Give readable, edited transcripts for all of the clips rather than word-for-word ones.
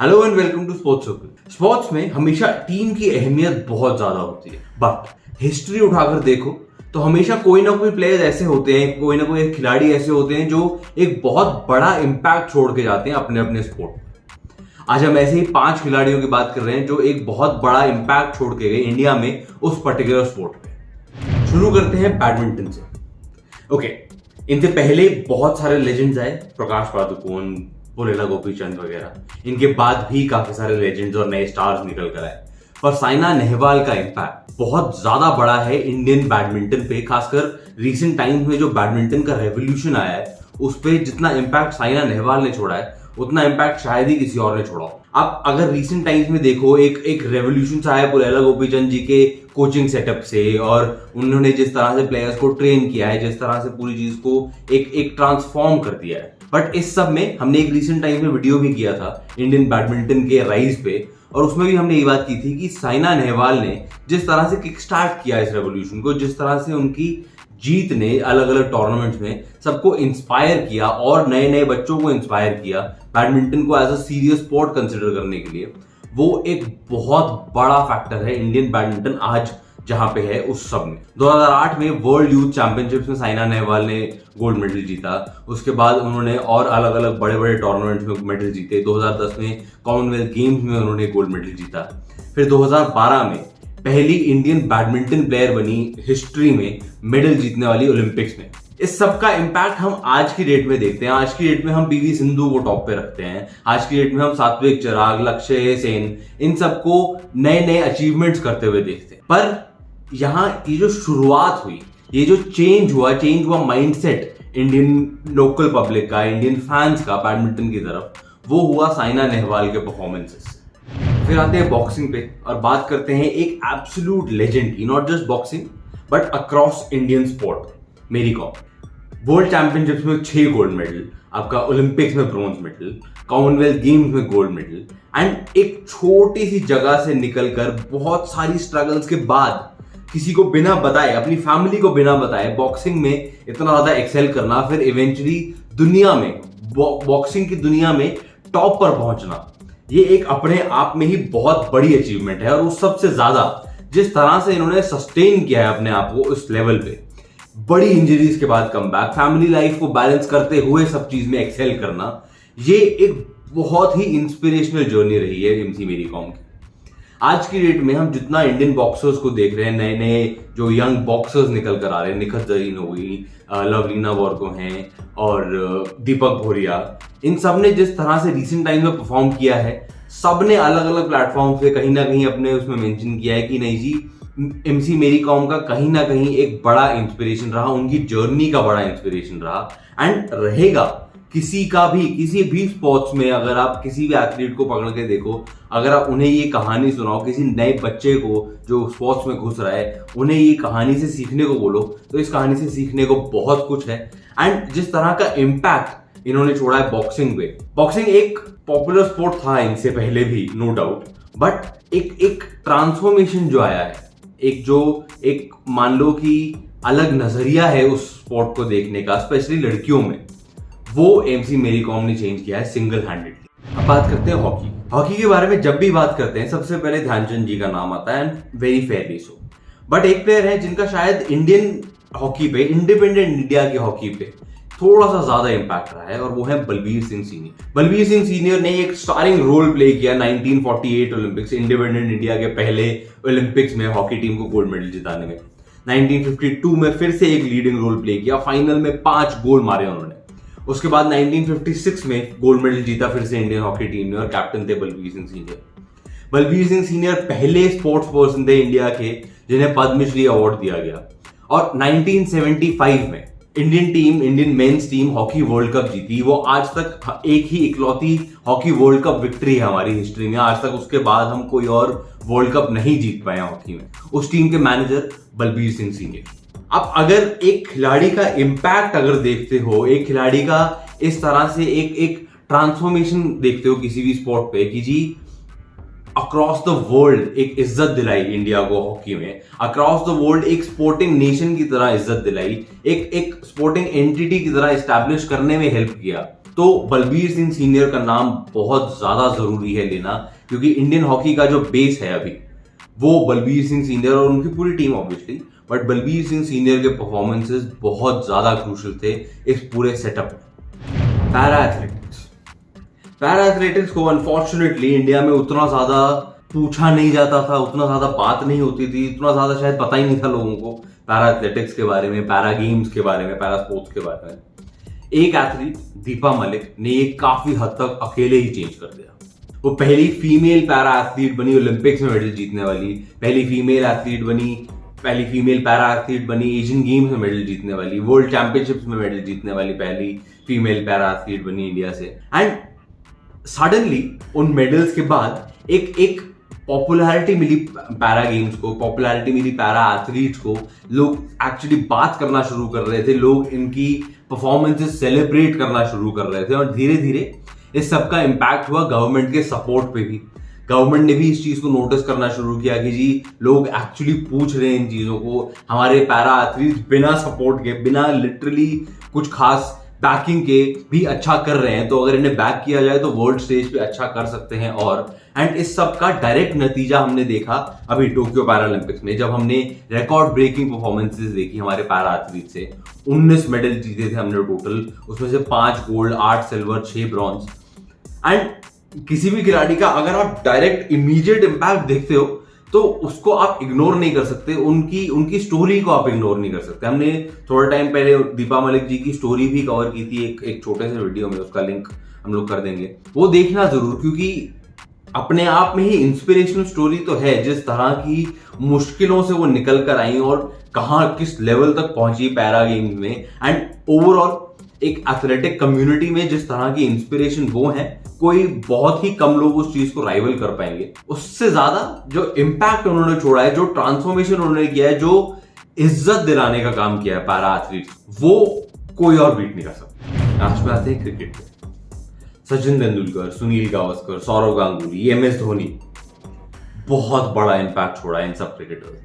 Hello and welcome to sports circle. Sports में हमेशा team की अहमियत बहुत ज्यादा होती है, बट हिस्ट्री उठाकर देखो तो हमेशा कोई ना कोई प्लेयर ऐसे होते हैं, कोई ना कोई खिलाड़ी ऐसे होते हैं जो एक बहुत बड़ा इंपैक्ट छोड़ के जाते हैं अपने अपने स्पोर्ट में। आज हम ऐसे ही 5 खिलाड़ियों की बात कर रहे हैं जो एक बहुत बड़ा इंपैक्ट छोड़ के गए इंडिया में उस पर्टिकुलर स्पोर्ट पे। शुरू करते हैं बैडमिंटन से। ओके, इनसे पहले बहुत सारे लेजेंड्स आए, प्रकाश पादुकोण, पुलेला गोपीचंद वगैरह। इनके बाद भी काफी सारे लेजेंड्स और नए स्टार्स निकल कर आए, पर साइना नेहवाल का इंपैक्ट बहुत ज्यादा बड़ा है इंडियन बैडमिंटन पे। खासकर रीसेंट टाइम्स में जो बैडमिंटन का रेवोल्यूशन आया है उस पे जितना इंपैक्ट साइना नेहवाल ने छोड़ा है उतना इंपैक्ट शायद ही किसी और ने छोड़ा हो। अब अगर रीसेंट टाइम्स में देखो, एक रेवोल्यूशन सा है पुलेला गोपीचंद जी के कोचिंग सेटअप से, और उन्होंने जिस तरह से प्लेयर्स को ट्रेन किया है, जिस तरह से पूरी चीज को एक ट्रांसफॉर्म कर दिया है। बट इस सब में हमने एक रीसेंट टाइम में वीडियो भी किया था इंडियन बैडमिंटन के राइज पे, और उसमें भी हमने ये बात की थी कि साइना नेहवाल ने जिस तरह से किक स्टार्ट किया इस रेवोल्यूशन को, जिस तरह से उनकी जीत ने अलग अलग टूर्नामेंट्स में सबको इंस्पायर किया और नए नए बच्चों को इंस्पायर किया बैडमिंटन को as a serious sport consider करने के लिए, वो एक बहुत बड़ा फैक्टर है इंडियन बैडमिंटन आज जहां पे है उस सब में। 2008 में वर्ल्ड यूथ चैंपियनशिप्स में साइना नेहवाल ने गोल्ड मेडल जीता। उसके बाद उन्होंने और अलग अलग बड़े बड़े टूर्नामेंट्स में मेडल जीते। 2010 में कॉमनवेल्थ गेम्स में उन्होंने गोल्ड मेडल जीता। फिर 2012 में पहली इंडियन बैडमिंटन प्लेयर बनी हिस्ट्री में मेडल जीतने वाली ओलंपिक्स में। इस सब का इंपैक्ट हम आज की डेट में देखते हैं। आज की डेट में हम पीवी सिंधु को टॉप पे रखते हैं। आज की डेट में हम सात्विक चिराग, लक्ष्य सेन, इन सबको नए नए अचीवमेंट्स करते हुए देखते हैं। पर यहाँ ये जो शुरुआत हुई, ये जो चेंज हुआ माइंडसेट इंडियन लोकल पब्लिक का, इंडियन फैंस का बैडमिंटन की तरफ, वो हुआ साइना नेहवाल के परफॉर्मेंसेस से। फिर आते हैं बॉक्सिंग पे और बात करते हैं एक एब्सोल्यूट लेजेंड की, not just boxing but across Indian sport, मेरी कॉम। वर्ल्ड चैंपियनशिप्स में 6 गोल्ड मेडल, आपका ओलंपिक्स में ब्रॉन्ज मेडल, कॉमनवेल्थ गेम्स में गोल्ड मेडल, एंड एक छोटी सी जगह से निकलकर बहुत सारी स्ट्रगल्स के बाद किसी को बिना बताए, अपनी फैमिली को बिना बताए बॉक्सिंग में इतना ज्यादा एक्सेल करना, फिर इवेंचुअली दुनिया में, बॉक्सिंग की दुनिया में टॉप पर पहुंचना, ये एक अपने आप में ही बहुत बड़ी अचीवमेंट है। और उस सबसे ज्यादा जिस तरह से इन्होंने सस्टेन किया है अपने आप को उस लेवल पे, बड़ी इंजरीज के बाद कमबैक, फैमिली लाइफ को बैलेंस करते हुए सब चीज में एक्सेल करना, ये एक बहुत ही इंस्पिरेशनल जर्नी रही है एमसी मेरी कॉम की। आज की डेट में हम जितना इंडियन बॉक्सर्स को देख रहे हैं, नए नए जो यंग बॉक्सर्स निकल कर आ रहे हैं, निखत जरीन हो गई, लवलीना बोर्गो हैं और दीपक भोरिया, इन सब ने जिस तरह से रिसेंट टाइम में परफॉर्म किया है, सब ने अलग अलग प्लेटफॉर्म पे कहीं ना कहीं अपने उसमें मेंशन किया है कि नहीं जी, एमसी मेरी कॉम का कहीं ना कहीं एक बड़ा इंस्पिरेशन रहा, उनकी जर्नी का बड़ा इंस्पिरेशन रहा एंड रहेगा। किसी भी स्पोर्ट्स में अगर आप किसी भी एथलीट को पकड़ के देखो, अगर आप उन्हें ये कहानी सुनाओ, किसी नए बच्चे को जो स्पोर्ट्स में घुस रहा है, उन्हें ये कहानी से सीखने को बोलो, तो इस कहानी से सीखने को बहुत कुछ है। एंड जिस तरह का इम्पैक्ट इन्होंने छोड़ा है बॉक्सिंग पे, बॉक्सिंग एक पॉपुलर स्पोर्ट था इनसे पहले भी, नो डाउट, बट एक ट्रांसफॉर्मेशन जो आया है, एक मान लो कि अलग नजरिया है उस स्पोर्ट को देखने का, स्पेशली लड़कियों में, वो एमसी मेरी कॉम ने चेंज किया है सिंगल हैंडेडली। अब बात करते हैं हॉकी के बारे में। जब भी बात करते हैं सबसे पहले ध्यानचंद जी का नाम आता है, and very Fairlie so. But एक प्लेयर है जिनका शायद इंडियन हॉकी पे, इंडिपेंडेंट इंडिया की हॉकी पे थोड़ा सा ज्यादा इंपैक्ट रहा है, और वो है बलबीर सिंह सीनियर। बलबीर सिंह सीनियर ने एक स्टारिंग रोल प्ले किया 1948 ओलंपिक्स, इंडिपेंडेंट इंडिया के पहले ओलंपिक्स में हॉकी टीम को गोल्ड मेडल जिताने में। 1952 में फिर से एक लीडिंग रोल प्ले किया, फाइनल में 5 गोल मारे उन्होंने। उसके बाद 1956 में गोल्ड मेडल जीता फिर से इंडियन हॉकी टीम ने, और कैप्टन थे बलबीर सिंह सीनियर। बलबीर सिंह सीनियर पहले स्पोर्ट्स पर्सन थे इंडिया के जिन्हें पद्मश्री अवार्ड दिया गया। और 1975 में Indian men's team hockey world cup जीती। वो आज तक एक ही इकलौती हॉकी वर्ल्ड कप विक्ट्री है हमारी हिस्ट्री में। आज तक उसके बाद हम कोई और वर्ल्ड कप नहीं जीत पाए हॉकी में। उस टीम के मैनेजर बलबीर सिंह सीनियर। अब अगर एक खिलाड़ी का इंपैक्ट अगर देखते हो, एक खिलाड़ी का इस तरह से एक ट्रांसफॉर्मेशन देखते हो किसी भी स्पोर्ट पे, कि जी अक्रॉस द वर्ल्ड एक इज्जत दिलाई इंडिया को हॉकी में, अक्रॉस द वर्ल्ड एक स्पोर्टिंग नेशन की तरह इज्जत दिलाई, एक स्पोर्टिंग एंटिटी की तरह एस्टैब्लिश करने में हेल्प किया, तो बलबीर सिंह सीनियर का नाम बहुत ज्यादा जरूरी है लेना, क्योंकि इंडियन हॉकी का जो बेस है अभी वो बलबीर सिंह सीनियर और उनकी पूरी team obviously, but Balbir Singh senior के परफॉर्मेंसेस बहुत ज्यादा क्रूशियल थे इस पूरे सेटअप में। पैरा एथलेटिक्स को अनफॉर्चुनेटली इंडिया में उतना ज्यादा पूछा नहीं जाता था, उतना ज्यादा बात नहीं होती थी, उतना ज्यादा शायद पता ही नहीं था लोगों को पैरा एथलेटिक्स के बारे में, पैरा गेम्स के बारे में, पैरा स्पोर्ट्स के बारे में। एक एथलीट दीपा मलिक ने ये काफी हद तक अकेले ही चेंज कर दिया। वो पहली फीमेल पैरा एथलीट बनी ओलंपिक्स में मेडल जीतने वाली, पहली फीमेल पैरा एथलीट बनी एशियन गेम्स में मेडल जीतने वाली, वर्ल्ड चैंपियनशिप्स में मेडल जीतने वाली पहली फीमेल पैरा एथलीट बनी इंडिया से। एंड सडनली उन मेडल्स के बाद एक पॉपुलैरिटी मिली पैरा गेम्स को, पॉपुलैरिटी मिली पैरा एथलीट्स को, लोग एक्चुअली बात करना शुरू कर रहे थे, लोग इनकी परफॉर्मेंसेस सेलिब्रेट करना शुरू कर रहे थे, और धीरे धीरे इस सब का इम्पैक्ट हुआ गवर्नमेंट के सपोर्ट पे भी। गवर्नमेंट ने भी इस चीज को नोटिस करना शुरू किया कि जी लोग एक्चुअली पूछ रहे हैं इन चीजों को, हमारे पैरा एथलीट्स बिना सपोर्ट के, बिना लिटरली कुछ खास बैकिंग के भी अच्छा कर रहे हैं, तो अगर इन्हें बैक किया जाए तो वर्ल्ड स्टेज पे अच्छा कर सकते हैं। और एंड इस सब का डायरेक्ट नतीजा हमने देखा अभी टोक्यो पैरालंपिक्स में, जब हमने रिकॉर्ड ब्रेकिंग परफॉर्मेंसेस देखी हमारे पैरा एथलीट से। 19 मेडल जीते थे हमने टोटल, उसमें से 5 गोल्ड, 8 सिल्वर, 6 ब्रॉन्ज। एंड किसी भी खिलाड़ी का अगर आप डायरेक्ट इमीडिएट इंपैक्ट देखते हो तो उसको आप इग्नोर नहीं कर सकते, उनकी स्टोरी को आप इग्नोर नहीं कर सकते। हमने थोड़ा टाइम पहले दीपा मलिक जी की स्टोरी भी कवर की थी एक छोटे से वीडियो में, उसका लिंक हम लोग कर देंगे, वो देखना जरूर, क्योंकि अपने आप में ही इंस्पिरेशनल स्टोरी तो है। जिस तरह की मुश्किलों से वो निकल कर आई और कहां किस लेवल तक पहुंची पैरा गेम्स में, एंड ओवरऑल एक एथलेटिक कम्युनिटी में जिस तरह की इंस्पिरेशन वो है, कोई बहुत ही कम लोग उस चीज को राइवल कर पाएंगे। उससे ज्यादा जो इम्पैक्ट उन्होंने छोड़ा है, जो ट्रांसफॉर्मेशन उन्होंने किया है, जो इज्जत दिलाने का काम किया है पैरा एथलीट, वो कोई और बीट नहीं कर सकता। आज में आते हैं क्रिकेट पे। सचिन तेंदुलकर, सुनील गावस्कर, सौरव गांगुली, MS धोनी, बहुत बड़ा इंपैक्ट छोड़ा है इन सब क्रिकेटर।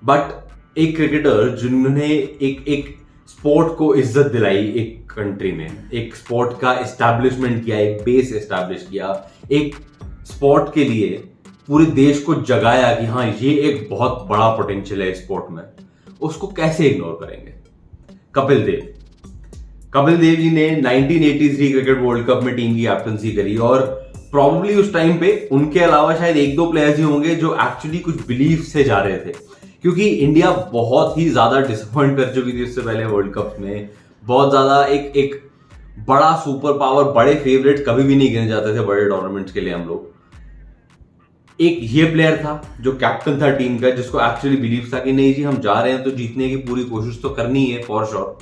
बट एक क्रिकेटर जिन्होंने एक स्पोर्ट को इज्जत दिलाई एक कंट्री में, एक स्पोर्ट का एस्टैब्लिशमेंट किया, एक बेस एस्टैब्लिश किया, एक स्पोर्ट के लिए पूरे देश को जगाया कि हाँ ये एक बहुत बड़ा पोटेंशियल है स्पोर्ट में, उसको कैसे इग्नोर करेंगे? कपिल देव जी ने 1983 क्रिकेट वर्ल्ड कप में टीम की कैप्टनसी करी, और प्रॉब्ली उस टाइम पे उनके अलावा शायद 1-2 प्लेयर्स ही होंगे जो एक्चुअली कुछ बिलीफ से जा रहे थे, क्योंकि इंडिया बहुत ही ज्यादा डिसअपॉइंट कर चुकी थी उससे पहले वर्ल्ड कप में। बहुत ज्यादा एक बड़ा सुपर पावर, बड़े फेवरेट कभी भी नहीं गिने जाते थे बड़े टूर्नामेंट्स के लिए हम लोग। एक ये प्लेयर था जो कैप्टन था टीम का, जिसको एक्चुअली बिलीव था कि नहीं जी हम जा रहे हैं तो जीतने की पूरी कोशिश तो करनी है फॉर श्योर।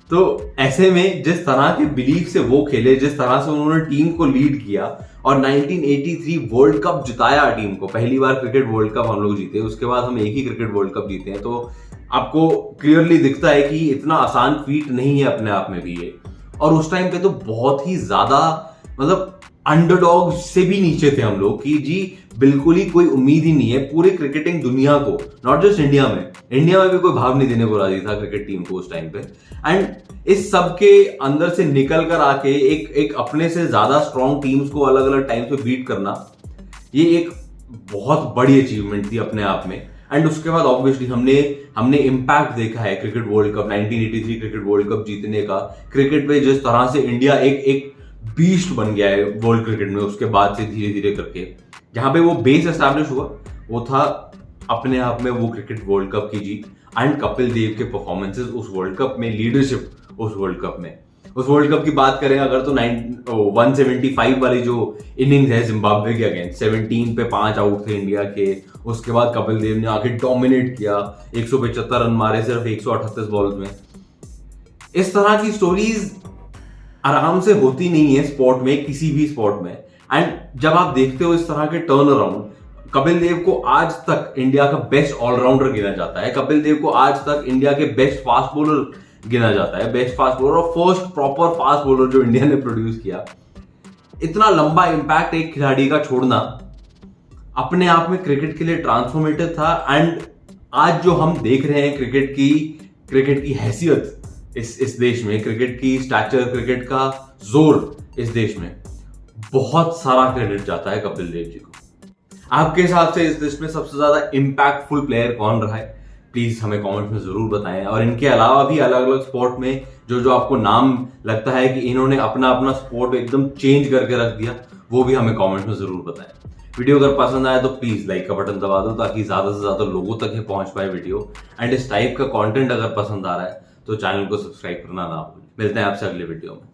तो ऐसे में जिस तरह के बिलीफ से वो खेले, जिस तरह से उन्होंने टीम को लीड किया और 1983 वर्ल्ड कप जिताया टीम को, पहली बार क्रिकेट वर्ल्ड कप हम लोग जीते, उसके बाद हम एक ही क्रिकेट वर्ल्ड कप जीते हैं, तो आपको क्लियरली दिखता है कि इतना आसान फीट नहीं है अपने आप में भी ये। और उस टाइम पे तो बहुत ही ज्यादा मतलब अंडरडॉग से भी नीचे थे हम लोग कि जी बिल्कुल ही कोई उम्मीद ही नहीं है पूरी क्रिकेटिंग दुनिया को, नॉट जस्ट इंडिया में भी कोई भाव नहीं देने को राजी था क्रिकेट टीम को उस टाइम पे। एंड इस सब के अंदर से निकल कर आके एक अपने से ज्यादा स्ट्रॉन्ग टीम्स को अलग अलग टाइम पे बीट करना, ये एक बहुत बड़ी अचीवमेंट थी अपने आप में। एंड उसके बाद ऑब्वियसली हमने इम्पैक्ट देखा है cricket world cup, 1983 cricket world cup जीतने का, क्रिकेट पे जिस तरह से इंडिया एक बीस्ट बन गया है वर्ल्ड क्रिकेट में उसके बाद से धीरे धीरे करके। जहां पे वो बेस एस्टैब्लिश हुआ वो था अपने आप में वो क्रिकेट वर्ल्ड कप की जीत एंड कपिल देव के परफॉर्मेंसेस उस वर्ल्ड कप में, लीडरशिप उस वर्ल्ड कप में। उस वर्ल्ड कप की बात करें अगर तो 175 वाली जो इनिंग्स है जिम्बाब्वे के अगेंस्ट, 17 पे 5 आउट थे इंडिया के, उसके बाद कपिल देव ने आके डोमिनेट किया, 175 रन मारे सिर्फ 138 बॉल्स में। इस तरह की स्टोरीज आराम से होती नहीं है स्पोर्ट में, किसी भी स्पोर्ट में। एंड जब आप देखते हो इस तरह के टर्न अराउंड, कपिल देव को आज तक इंडिया का बेस्ट ऑलराउंडर गिना जाता है, कपिल देव को आज तक इंडिया के बेस्ट फास्ट बॉलर गिना जाता है, बेस्ट फास्ट बॉलर और फर्स्ट प्रॉपर फास्ट बॉलर जो इंडिया ने प्रोड्यूस किया। इतना लंबा इंपैक्ट एक खिलाड़ी का छोड़ना अपने आप में क्रिकेट के लिए ट्रांसफॉर्मेटिव था। एंड आज जो हम देख रहे हैं क्रिकेट की हैसियत इस देश में, क्रिकेट की स्टैचर, क्रिकेट का जोर इस देश में, बहुत सारा क्रेडिट जाता है कपिल देव जी को। आपके हिसाब से इस लिस्ट में सबसे ज्यादा इंपैक्टफुल प्लेयर कौन रहा है, प्लीज हमें कमेंट में जरूर बताएं। और इनके अलावा भी अलग अलग स्पोर्ट में जो जो आपको नाम लगता है कि इन्होंने अपना अपना स्पोर्ट एकदम चेंज करके रख दिया, वो भी हमें कमेंट में जरूर बताएं। वीडियो अगर पसंद आया तो प्लीज लाइक का बटन दबा दो ताकि ज्यादा से ज्यादा लोगों तक ये पहुंच पाए वीडियो। एंड इस टाइप का कंटेंट अगर पसंद आ रहा है तो चैनल को सब्सक्राइब करना ना भूलें। मिलते हैं आपसे अगले वीडियो में।